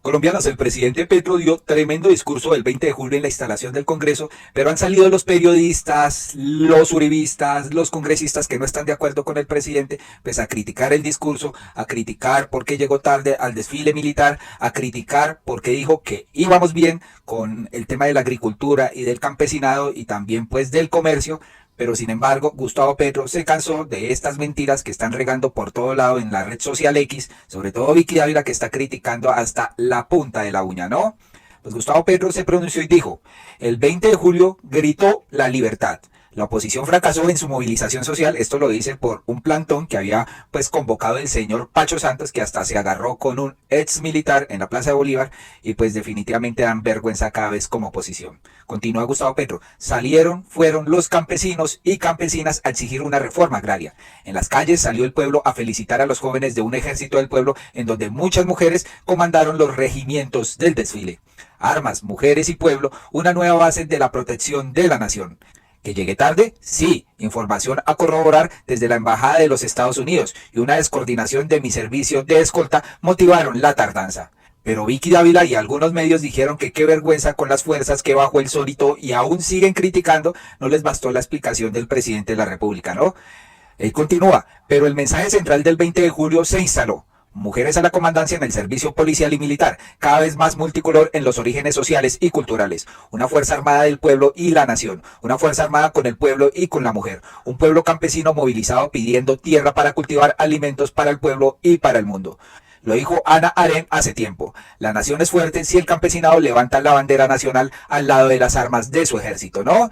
Colombianos, el presidente Petro dio tremendo discurso el 20 de julio en la instalación del Congreso, pero han salido los periodistas, los uribistas, los congresistas que no están de acuerdo con el presidente, pues a criticar el discurso, a criticar por qué llegó tarde al desfile militar, a criticar por qué dijo que íbamos bien con el tema de la agricultura y del campesinado y también pues del comercio. Pero sin embargo, Gustavo Petro se cansó de estas mentiras que están regando por todo lado en la red social X, sobre todo Vicky Dávila que está criticando hasta la punta de la uña, ¿no? Pues Gustavo Petro se pronunció y dijo, el 20 de julio gritó la libertad. La oposición fracasó en su movilización social, esto lo dice por un plantón que había pues convocado el señor Pacho Santos, que hasta se agarró con un ex militar en la Plaza de Bolívar y pues definitivamente dan vergüenza cada vez como oposición. Continúa Gustavo Petro, fueron los campesinos y campesinas a exigir una reforma agraria. En las calles salió el pueblo a felicitar a los jóvenes de un ejército del pueblo en donde muchas mujeres comandaron los regimientos del desfile. Armas, mujeres y pueblo, una nueva base de la protección de la nación. ¿Que llegue tarde? Sí. Información a corroborar desde la Embajada de los Estados Unidos y una descoordinación de mi servicio de escolta motivaron la tardanza. Pero Vicky Dávila y algunos medios dijeron que qué vergüenza con las fuerzas que bajo el solito y aún siguen criticando, no les bastó la explicación del presidente de la República, ¿no? Él continúa, pero el mensaje central del 20 de julio se instaló. Mujeres a la comandancia en el servicio policial y militar, cada vez más multicolor en los orígenes sociales y culturales. Una fuerza armada del pueblo y la nación. Una fuerza armada con el pueblo y con la mujer. Un pueblo campesino movilizado pidiendo tierra para cultivar alimentos para el pueblo y para el mundo. Lo dijo Ana Arendt hace tiempo. La nación es fuerte si el campesinado levanta la bandera nacional al lado de las armas de su ejército, ¿no?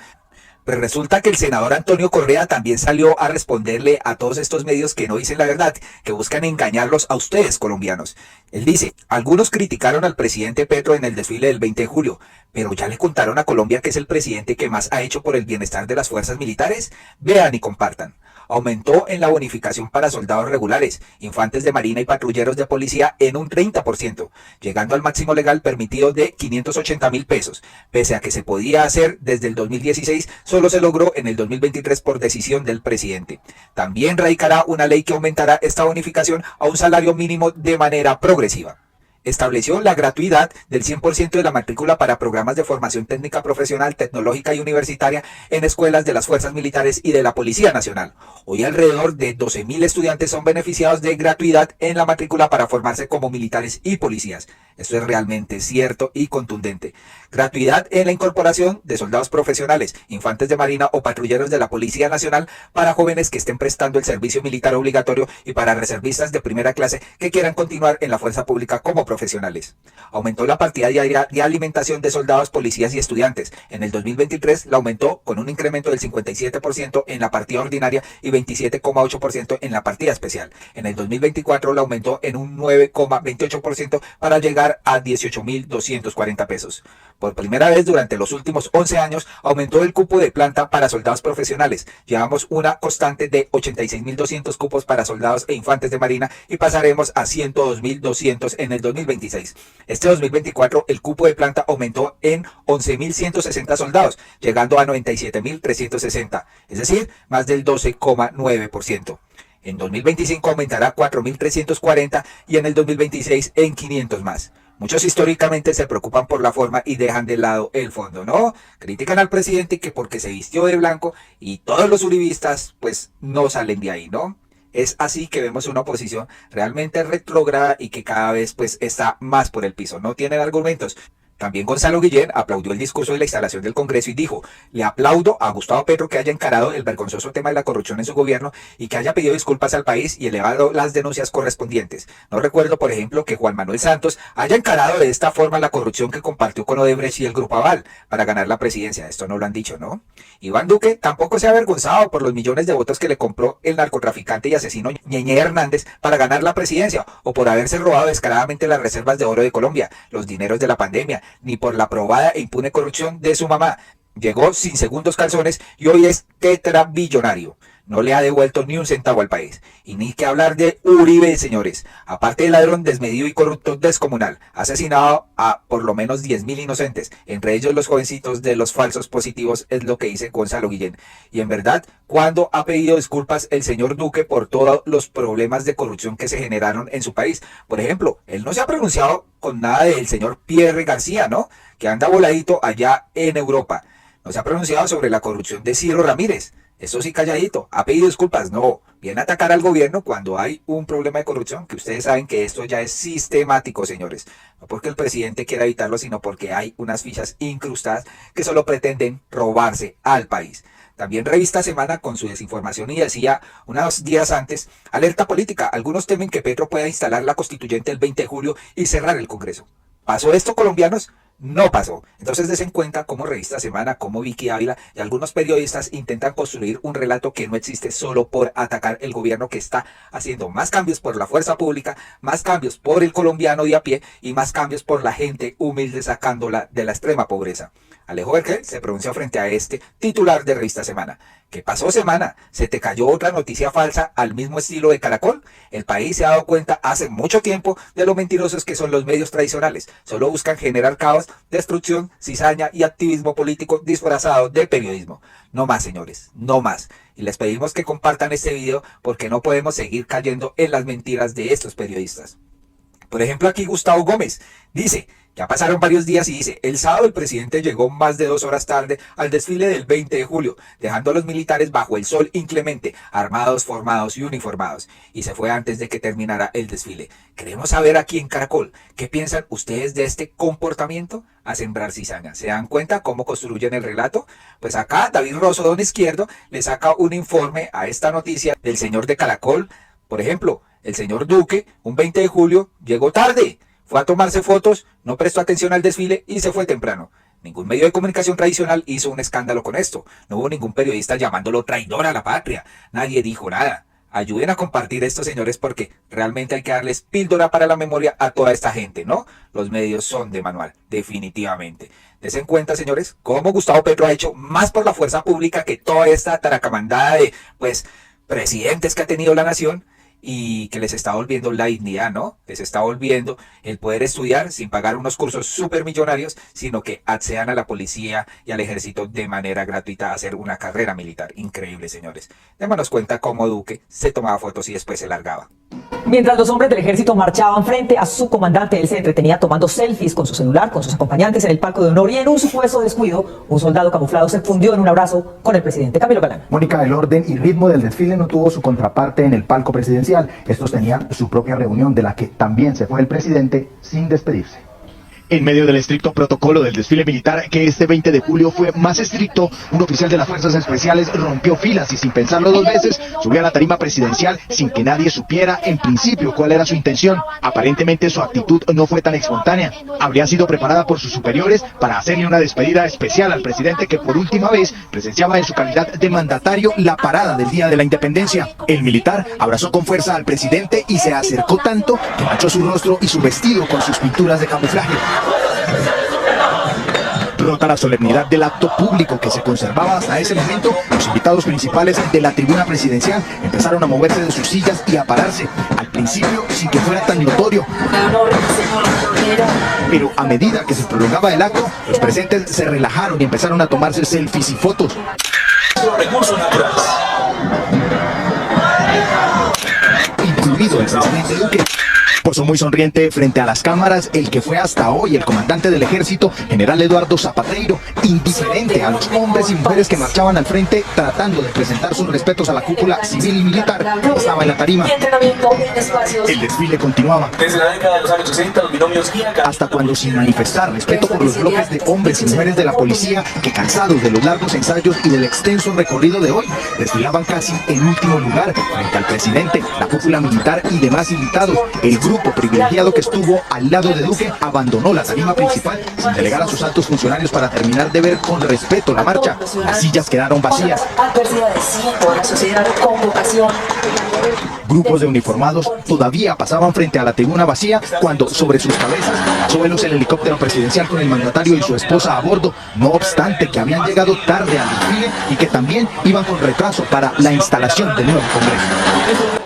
Pues resulta que el senador Antonio Correa también salió a responderle a todos estos medios que no dicen la verdad, que buscan engañarlos a ustedes, colombianos. Él dice, algunos criticaron al presidente Petro en el desfile del 20 de julio, pero ya le contaron a Colombia que es el presidente que más ha hecho por el bienestar de las fuerzas militares. Vean y compartan. Aumentó en la bonificación para soldados regulares, infantes de marina y patrulleros de policía en un 30%, llegando al máximo legal permitido de 580.000 pesos. Pese a que se podía hacer desde el 2016, solo se logró en el 2023 por decisión del presidente. También radicará una ley que aumentará esta bonificación a un salario mínimo de manera progresiva. Estableció la gratuidad del 100% de la matrícula para programas de formación técnica profesional, tecnológica y universitaria en escuelas de las fuerzas militares y de la Policía Nacional. Hoy alrededor de 12.000 estudiantes son beneficiados de gratuidad en la matrícula para formarse como militares y policías. Esto es realmente cierto y contundente. Gratuidad en la incorporación de soldados profesionales, infantes de marina o patrulleros de la Policía Nacional para jóvenes que estén prestando el servicio militar obligatorio y para reservistas de primera clase que quieran continuar en la fuerza pública como profesionales. Aumentó la partida diaria de alimentación de soldados, policías y estudiantes. En el 2023 la aumentó con un incremento del 57% en la partida ordinaria y 27,8% en la partida especial. En el 2024 la aumentó en un 9,28% para llegar a 18.240 pesos. Por primera vez durante los últimos 11 años aumentó el cupo de planta para soldados profesionales. Llevamos una constante de 86.200 cupos para soldados e infantes de marina y pasaremos a 102.200 en el 2026. Este 2024 el cupo de planta aumentó en 11.160 soldados, llegando a 97.360, es decir, más del 12,9%. En 2025 aumentará 4.340 y en el 2026 en 500 más. Muchos históricamente se preocupan por la forma y dejan de lado el fondo, ¿no? Critican al presidente que porque se vistió de blanco y todos los uribistas pues no salen de ahí, ¿no? Es así que vemos una oposición realmente retrógrada y que cada vez pues está más por el piso, no tienen argumentos. También Gonzalo Guillén aplaudió el discurso de la instalación del Congreso y dijo, le aplaudo a Gustavo Petro que haya encarado el vergonzoso tema de la corrupción en su gobierno y que haya pedido disculpas al país y elevado las denuncias correspondientes. No recuerdo, por ejemplo, que Juan Manuel Santos haya encarado de esta forma la corrupción que compartió con Odebrecht y el Grupo Aval para ganar la presidencia. Esto no lo han dicho, ¿no? Iván Duque tampoco se ha avergonzado por los millones de votos que le compró el narcotraficante y asesino Ñeñe Hernández para ganar la presidencia o por haberse robado descaradamente las reservas de oro de Colombia, los dineros de la pandemia, ni por la probada e impune corrupción de su mamá. Llegó sin segundos calzones y hoy es tetrabillonario. no le ha devuelto ni un centavo al país. Y ni que hablar de Uribe, señores. Aparte de ladrón desmedido y corrupto descomunal, ha asesinado a por lo menos 10.000 inocentes, entre ellos los jovencitos de los falsos positivos, es lo que dice Gonzalo Guillén. Y en verdad, ¿cuándo ha pedido disculpas el señor Duque por todos los problemas de corrupción que se generaron en su país? Por ejemplo, él no se ha pronunciado con nada del señor Pierre García, ¿no? Que anda voladito allá en Europa. No se ha pronunciado sobre la corrupción de Ciro Ramírez. Eso sí, calladito. ¿Ha pedido disculpas? No. Viene a atacar al gobierno cuando hay un problema de corrupción, que ustedes saben que esto ya es sistemático, señores. No porque el presidente quiera evitarlo, sino porque hay unas fichas incrustadas que solo pretenden robarse al país. También Revista Semana con su desinformación y decía unos días antes, alerta política, algunos temen que Petro pueda instalar la constituyente el 20 de julio y cerrar el Congreso. ¿Pasó esto, colombianos? No pasó. Entonces des en cuenta cómo Revista Semana, como Vicky Ávila y algunos periodistas intentan construir un relato que no existe solo por atacar el gobierno que está haciendo más cambios por la fuerza pública, más cambios por el colombiano de a pie y más cambios por la gente humilde sacándola de la extrema pobreza. Alejo Berkel se pronunció frente a este titular de Revista Semana. ¿Qué pasó, Semana? ¿Se te cayó otra noticia falsa al mismo estilo de Caracol? El país se ha dado cuenta hace mucho tiempo de lo mentirosos que son los medios tradicionales. Solo buscan generar caos, destrucción, cizaña y activismo político disfrazado de periodismo. No más, señores, no más. Y les pedimos que compartan este video porque no podemos seguir cayendo en las mentiras de estos periodistas. Por ejemplo, aquí Gustavo Gómez dice, ya pasaron varios días y dice, el sábado el presidente llegó más de 2 horas tarde al desfile del 20 de julio, dejando a los militares bajo el sol inclemente, armados, formados y uniformados, y se fue antes de que terminara el desfile. Queremos saber aquí en Caracol, ¿qué piensan ustedes de este comportamiento? A sembrar cizaña. ¿Se dan cuenta cómo construyen el relato? Pues acá David Rosso, don Izquierdo, le saca un informe a esta noticia del señor de Caracol. Por ejemplo, el señor Duque, un 20 de julio, llegó tarde. Fue a tomarse fotos, no prestó atención al desfile y se fue temprano. Ningún medio de comunicación tradicional hizo un escándalo con esto. No hubo ningún periodista llamándolo traidor a la patria. Nadie dijo nada. Ayuden a compartir esto, señores, porque realmente hay que darles píldora para la memoria a toda esta gente, ¿no? Los medios son de manual, definitivamente. Des en cuenta, señores, cómo Gustavo Petro ha hecho más por la fuerza pública que toda esta taracamandada de, presidentes que ha tenido la nación. Y que les está volviendo la dignidad, ¿no? Les está volviendo el poder estudiar sin pagar unos cursos súper millonarios, sino que accedan a la policía y al ejército de manera gratuita a hacer una carrera militar. Increíble, señores. Démonos cuenta cómo Duque se tomaba fotos y después se largaba. Mientras los hombres del ejército marchaban frente a su comandante, él se entretenía tomando selfies con su celular, con sus acompañantes en el palco de honor, y en un supuesto descuido, un soldado camuflado se fundió en un abrazo con el presidente. Camilo Galán. Mónica, el orden y ritmo del desfile no tuvo su contraparte en el palco presidencial. Estos tenían su propia reunión, de la que también se fue el presidente sin despedirse. En medio del estricto protocolo del desfile militar, que este 20 de julio fue más estricto, un oficial de las fuerzas especiales rompió filas y sin pensarlo 2 veces subió a la tarima presidencial sin que nadie supiera en principio cuál era su intención. Aparentemente su actitud no fue tan espontánea. Habría sido preparada por sus superiores para hacerle una despedida especial al presidente, que por última vez presenciaba en su calidad de mandatario la parada del Día de la Independencia. El militar abrazó con fuerza al presidente y se acercó tanto que manchó su rostro y su vestido con sus pinturas de camuflaje. Rota la solemnidad del acto público que se conservaba hasta ese momento, los invitados principales de la tribuna presidencial empezaron a moverse de sus sillas y a pararse, al principio sin que fuera tan notorio. Pero a medida que se prolongaba el acto, los presentes se relajaron y empezaron a tomarse selfies y fotos. Incluido el presidente Duque. Posó muy sonriente frente a las cámaras el que fue hasta hoy el comandante del ejército, general Eduardo Zapateiro, indiferente a los hombres y mujeres que marchaban al frente tratando de presentar sus respetos a la cúpula civil y militar que estaba en la tarima. El desfile continuaba. Desde la década de los años 60, los binomios guía hasta cuando, sin manifestar respeto por los bloques de hombres y mujeres de la policía que, cansados de los largos ensayos y del extenso recorrido de hoy, desfilaban casi en último lugar frente al presidente, la cúpula militar y demás invitados, el grupo grupo privilegiado que estuvo al lado de Duque abandonó la tarima principal sin delegar a sus altos funcionarios para terminar de ver con respeto la marcha. Las sillas quedaron vacías. Adversidades, siento la sociedad con vocación. Grupos de uniformados todavía pasaban frente a la tribuna vacía cuando sobre sus cabezas pasó veloz el helicóptero presidencial con el mandatario y su esposa a bordo, no obstante que habían llegado tarde al desfile y que también iban con retraso para la instalación del nuevo Congreso.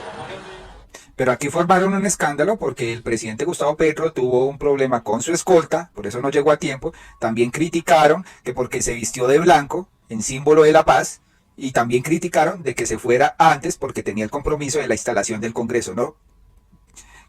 Pero aquí formaron un escándalo porque el presidente Gustavo Petro tuvo un problema con su escolta, por eso no llegó a tiempo. También criticaron que porque se vistió de blanco, en símbolo de la paz, y también criticaron de que se fuera antes porque tenía el compromiso de la instalación del Congreso, ¿no?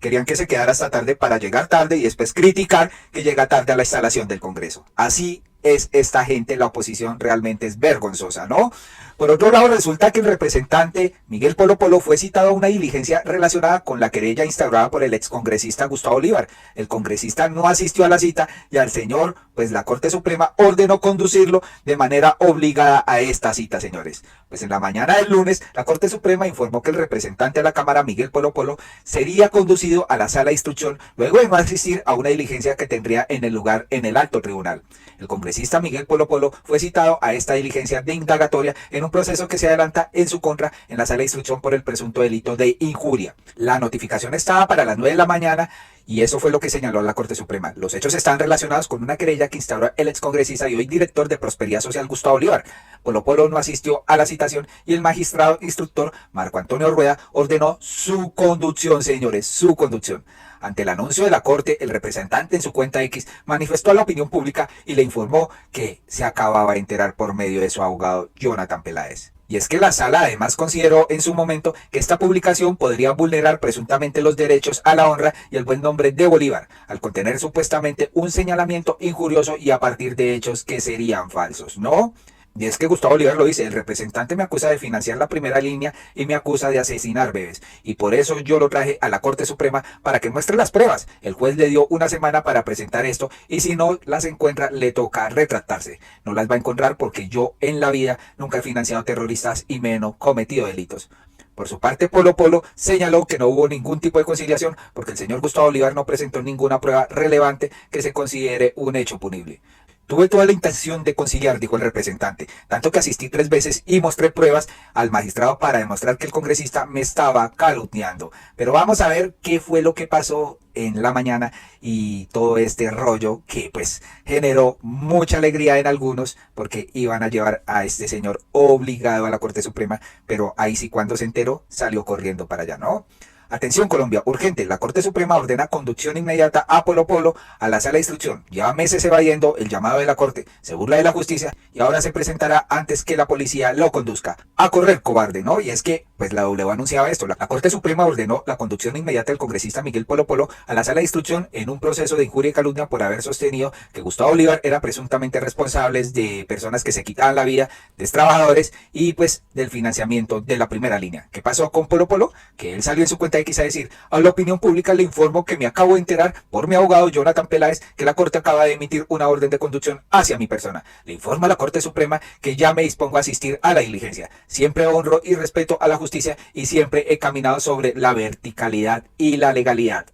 Querían que se quedara hasta tarde para llegar tarde y después criticar que llega tarde a la instalación del Congreso. Así es esta gente, la oposición realmente es vergonzosa, ¿no? Por otro lado, resulta que el representante Miguel Polo Polo fue citado a una diligencia relacionada con la querella instaurada por el excongresista Gustavo Bolívar. El congresista no asistió a la cita y al señor, pues la Corte Suprema ordenó conducirlo de manera obligada a esta cita, señores. Pues en la mañana del lunes, la Corte Suprema informó que el representante de la Cámara, Miguel Polo Polo, sería conducido a la sala de instrucción luego de no asistir a una diligencia que tendría en el lugar en el alto tribunal. El congresista Miguel Polo Polo fue citado a esta diligencia de indagatoria en un proceso que se adelanta en su contra en la sala de instrucción por el presunto delito de injuria. La notificación estaba para las 9 de la mañana y eso fue lo que señaló la Corte Suprema. Los hechos están relacionados con una querella que instauró el excongresista y hoy director de Prosperidad Social Gustavo Bolívar. Polo Polo no asistió a la citación y el magistrado instructor Marco Antonio Rueda ordenó su conducción, señores, su conducción. Ante el anuncio de la Corte, el representante en su cuenta X manifestó a la opinión pública y le informó que se acababa de enterar por medio de su abogado Jonathan Peláez. Y es que la sala además consideró en su momento que esta publicación podría vulnerar presuntamente los derechos a la honra y el buen nombre de Bolívar, al contener supuestamente un señalamiento injurioso y a partir de hechos que serían falsos, ¿no? Y es que Gustavo Bolívar lo dice, el representante me acusa de financiar la primera línea y me acusa de asesinar bebés. Y por eso yo lo traje a la Corte Suprema para que muestre las pruebas. El juez le dio una semana para presentar esto y si no las encuentra le toca retractarse. No las va a encontrar porque yo en la vida nunca he financiado terroristas y menos cometido delitos. Por su parte, Polo Polo señaló que no hubo ningún tipo de conciliación porque el señor Gustavo Bolívar no presentó ninguna prueba relevante que se considere un hecho punible. Tuve toda la intención de conciliar, dijo el representante, tanto que asistí 3 veces y mostré pruebas al magistrado para demostrar que el congresista me estaba calumniando. Pero vamos a ver qué fue lo que pasó en la mañana y todo este rollo que pues generó mucha alegría en algunos porque iban a llevar a este señor obligado a la Corte Suprema, pero ahí sí cuando se enteró salió corriendo para allá, ¿no? Atención Colombia, urgente, la Corte Suprema ordena conducción inmediata a Polo Polo a la sala de instrucción. Lleva meses evadiendo el llamado de la Corte, se burla de la justicia y ahora se presentará antes que la policía lo conduzca. A correr, cobarde, ¿no? Y es que, pues la W anunciaba esto, la Corte Suprema ordenó la conducción inmediata del congresista Miguel Polo Polo a la sala de instrucción en un proceso de injuria y calumnia por haber sostenido que Gustavo Bolívar era presuntamente responsables de personas que se quitaban la vida, de trabajadores y pues del financiamiento de la primera línea. ¿Qué pasó con Polo Polo? Que él salió en su cuenta X a decir, a la opinión pública le informo que me acabo de enterar por mi abogado Jonathan Peláez que la Corte acaba de emitir una orden de conducción hacia mi persona. Le informa a la Corte Suprema que ya me dispongo a asistir a la diligencia. Siempre honro y respeto a la justicia y siempre he caminado sobre la verticalidad y la legalidad.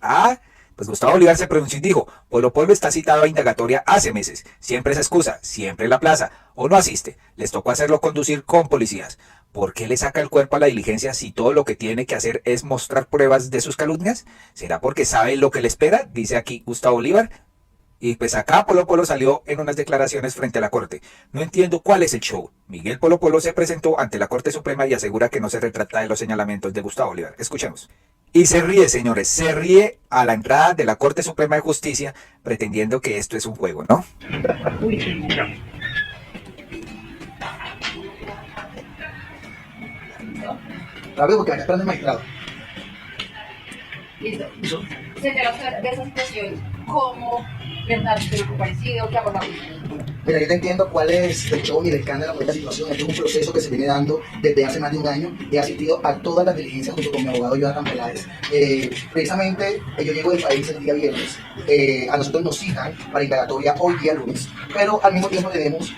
Pues Gustavo Bolívar se pronunció y dijo, Polo Polo está citado a indagatoria hace meses. Siempre se excusa, siempre la plaza o no asiste. Les tocó hacerlo conducir con policías. ¿Por qué le saca el cuerpo a la diligencia si todo lo que tiene que hacer es mostrar pruebas de sus calumnias? ¿Será porque sabe lo que le espera? Dice aquí Gustavo Bolívar. Y pues acá Polo Polo salió en unas declaraciones frente a la Corte. No entiendo cuál es el show. Miguel Polo Polo se presentó ante la Corte Suprema y asegura que no se retrata de los señalamientos de Gustavo Bolívar. Escuchemos. Y se ríe, señores, se ríe a la entrada de la Corte Suprema de Justicia pretendiendo que esto es un juego, ¿no? La veo porque me esperando el magistrado. Listo. Se te va a hacer de esas cuestiones. ¿Cómo verdad pero parecido que ha pasado? Mira, yo te entiendo cuál es el show y el escándalo de esta situación. Este es un proceso que se viene dando desde hace más de un año. He asistido a todas las diligencias junto con mi abogado Jonathan Peláez. Precisamente, yo llego del país el día viernes. A nosotros nos citan para indagatoria hoy día lunes, pero al mismo tiempo tenemos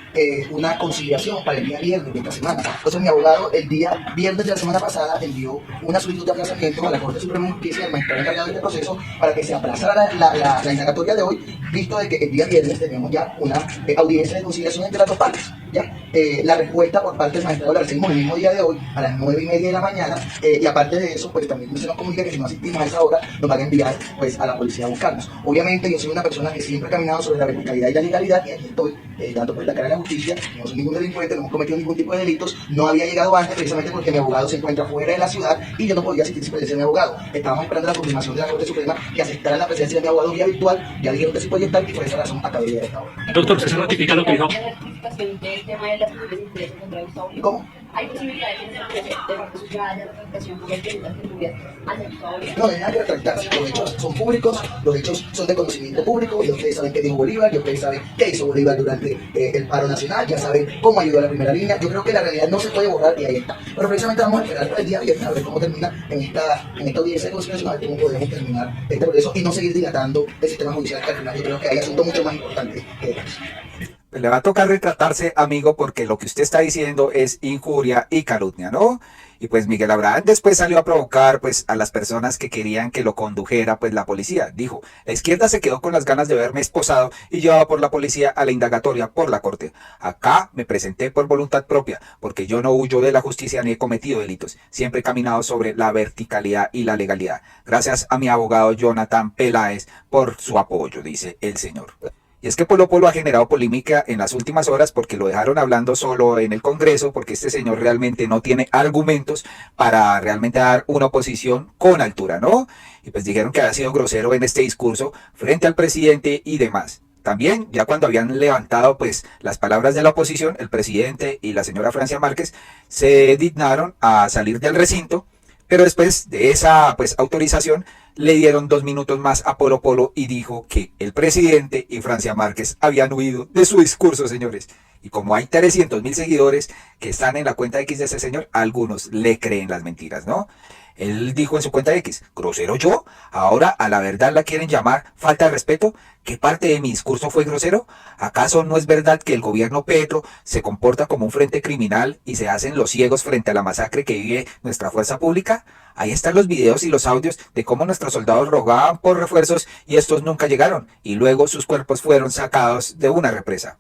una conciliación para el día viernes de esta semana. Entonces mi abogado el día viernes de la semana pasada envió una solicitud de aplazamiento a la Corte Suprema de Justicia, al magistrado encargado de este proceso, para que se aplazara la indagatoria de hoy, visto de que el día viernes tenemos ya una audiencia de conciliación entre las dos partes. ¿Ya? La respuesta por parte del magistrado la recibimos el mismo día de hoy a las 9:30 de la mañana, y aparte de eso, pues también se nos comunica que si no asistimos a esa hora nos van a enviar pues a la policía a buscarnos. Obviamente yo soy una persona que siempre ha caminado sobre la verticalidad y la legalidad, y aquí estoy dando pues la cara a la justicia. No soy ningún delincuente, no hemos cometido ningún tipo de delitos, no había llegado antes precisamente porque mi abogado se encuentra fuera de la ciudad y yo no podía asistir sin presencia de mi abogado. Estábamos esperando la confirmación de la Corte Suprema que aceptara la presencia de mi abogado vía virtual. Ya dijeron que sí podía estar y por esa razón acabé de llegar a esta hora. Doctor, ¿se notifica lo que dijo? ¿Cómo? Hay posibilidades de parte suya de representación por el delito de tertulias hacia su favor. No, no hay nada que retractarse. Los hechos son públicos, los hechos son de conocimiento público, y ustedes saben qué dijo Bolívar, y ustedes saben qué hizo Bolívar durante el paro nacional, ya saben cómo ayudó a la primera línea. Yo creo que la realidad no se puede borrar y ahí está. Pero precisamente vamos a esperar para el día viernes a ver cómo termina en esta audiencia de conciliación, a ver cómo podemos terminar este proceso y no seguir dilatando el sistema judicial, que al final yo creo que hay asuntos mucho más importantes que estos. Le va a tocar retratarse, amigo, porque lo que usted está diciendo es injuria y calumnia, ¿no? Y pues Miguel Abraham después salió a provocar pues a las personas que querían que lo condujera pues la policía. Dijo, la izquierda se quedó con las ganas de verme esposado y llevaba por la policía a la indagatoria por la corte. Acá me presenté por voluntad propia, porque yo no huyo de la justicia ni he cometido delitos. Siempre he caminado sobre la verticalidad y la legalidad. Gracias a mi abogado Jonathan Peláez por su apoyo, dice el señor. Y es que Polo Polo ha generado polémica en las últimas horas porque lo dejaron hablando solo en el Congreso, porque este señor realmente no tiene argumentos para realmente dar una oposición con altura, ¿no? Y pues dijeron que había sido grosero en este discurso frente al presidente y demás. También, ya cuando habían levantado pues las palabras de la oposición, el presidente y la señora Francia Márquez se dignaron a salir del recinto, pero después de esa pues autorización le dieron 2 minutos más a Polo Polo y dijo que el presidente y Francia Márquez habían huido de su discurso, señores. Y como hay 300.000 seguidores que están en la cuenta X de ese señor, algunos le creen las mentiras, ¿no? Él dijo en su cuenta X, ¿grosero yo? ¿Ahora a la verdad la quieren llamar falta de respeto? ¿Qué parte de mi discurso fue grosero? ¿Acaso no es verdad que el gobierno Petro se comporta como un frente criminal y se hacen los ciegos frente a la masacre que vive nuestra fuerza pública? Ahí están los videos y los audios de cómo nuestros soldados rogaban por refuerzos y estos nunca llegaron, y luego sus cuerpos fueron sacados de una represa.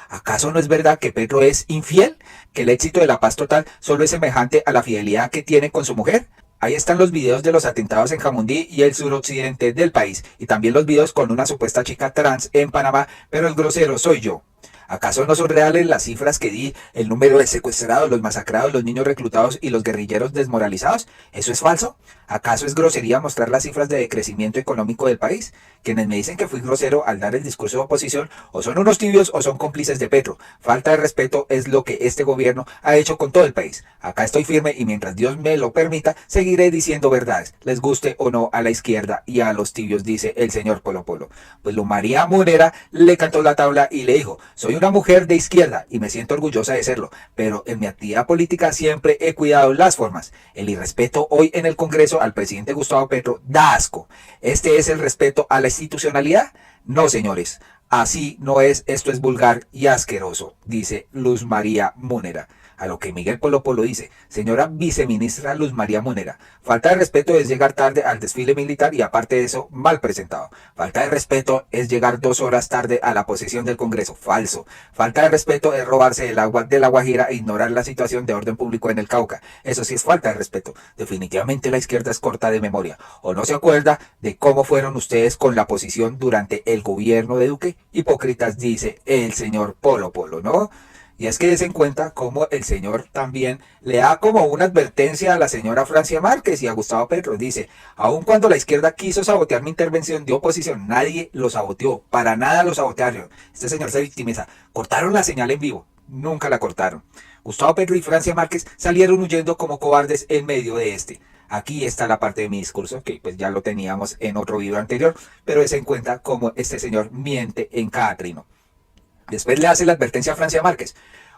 ¿Acaso no es verdad que Petro es infiel? ¿Que el éxito de la paz total solo es semejante a la fidelidad que tiene con su mujer? Ahí están los videos de los atentados en Jamundí y el suroccidente del país, y también los videos con una supuesta chica trans en Panamá, pero el grosero soy yo. ¿Acaso no son reales las cifras que di, el número de secuestrados, los masacrados, los niños reclutados y los guerrilleros desmoralizados? ¿Eso es falso? ¿Acaso es grosería mostrar las cifras de crecimiento económico del país? Quienes me dicen que fui grosero al dar el discurso de oposición o son unos tibios o son cómplices de Petro. Falta de respeto es lo que este gobierno ha hecho con todo el país. Acá estoy firme y mientras Dios me lo permita, seguiré diciendo verdades, les guste o no a la izquierda y a los tibios, dice el señor Polo Polo. Pues Luz María Munera le cantó la tabla y le dijo, soy una mujer de izquierda y me siento orgullosa de serlo, pero en mi actividad política siempre he cuidado las formas. El irrespeto hoy en el Congreso al presidente Gustavo Petro da asco. ¿Este es el respeto a la institucionalidad? No, señores, así no es, esto es vulgar y asqueroso, dice Luz María Munera. A lo que Miguel Polo Polo dice, señora viceministra Luz María Munera, falta de respeto es llegar tarde al desfile militar y aparte de eso, mal presentado. Falta de respeto es llegar 2 horas tarde a la posesión del Congreso, falso. Falta de respeto es robarse el agua de la Guajira e ignorar la situación de orden público en el Cauca. Eso sí es falta de respeto. Definitivamente la izquierda es corta de memoria. ¿O no se acuerda de cómo fueron ustedes con la posición durante el gobierno de Duque? Hipócritas, dice el señor Polo Polo, ¿no? Y es que des en cuenta cómo el señor también le da como una advertencia a la señora Francia Márquez y a Gustavo Petro. Dice, aun cuando la izquierda quiso sabotear mi intervención de oposición, nadie lo saboteó, para nada lo sabotearon. Este señor se victimiza. Cortaron la señal en vivo, nunca la cortaron. Gustavo Petro y Francia Márquez salieron huyendo como cobardes en medio de este. Aquí está la parte de mi discurso, que pues ya lo teníamos en otro video anterior, pero es en cuenta cómo este señor miente en cada trino. Después le hace la advertencia a Francia Márquez.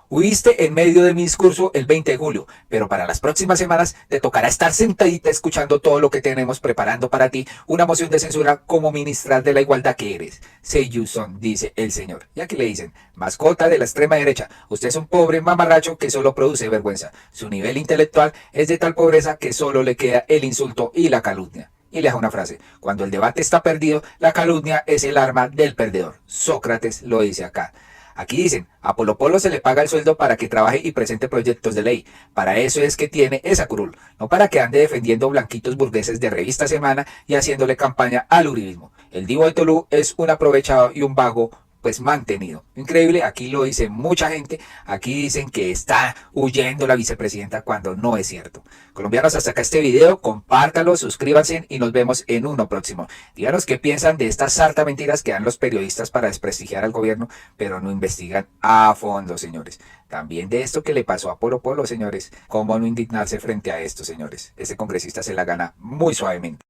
Huiste en medio de mi discurso el 20 de julio, pero para las próximas semanas te tocará estar sentadita escuchando todo lo que tenemos preparando para ti, una moción de censura como ministra de la igualdad que eres. Say you son, dice el señor. Y aquí le dicen, mascota de la extrema derecha, usted es un pobre mamarracho que solo produce vergüenza. Su nivel intelectual es de tal pobreza que solo le queda el insulto y la calumnia. Y le deja una frase, cuando el debate está perdido, la calumnia es el arma del perdedor. Sócrates lo dice acá. Aquí dicen, a Polo Polo se le paga el sueldo para que trabaje y presente proyectos de ley. Para eso es que tiene esa curul, no para que ande defendiendo blanquitos burgueses de revista Semana y haciéndole campaña al uribismo. El divo de Tolú es un aprovechado y un vago pues mantenido. Increíble, aquí lo dice mucha gente, aquí dicen que está huyendo la vicepresidenta cuando no es cierto. Colombianos, hasta acá este video, compártalo, suscríbanse y nos vemos en uno próximo. Díganos qué piensan de estas sarta mentiras que dan los periodistas para desprestigiar al gobierno, pero no investigan a fondo, señores. También de esto que le pasó a Polo Polo, señores. ¿Cómo no indignarse frente a esto, señores? Ese congresista se la gana muy suavemente.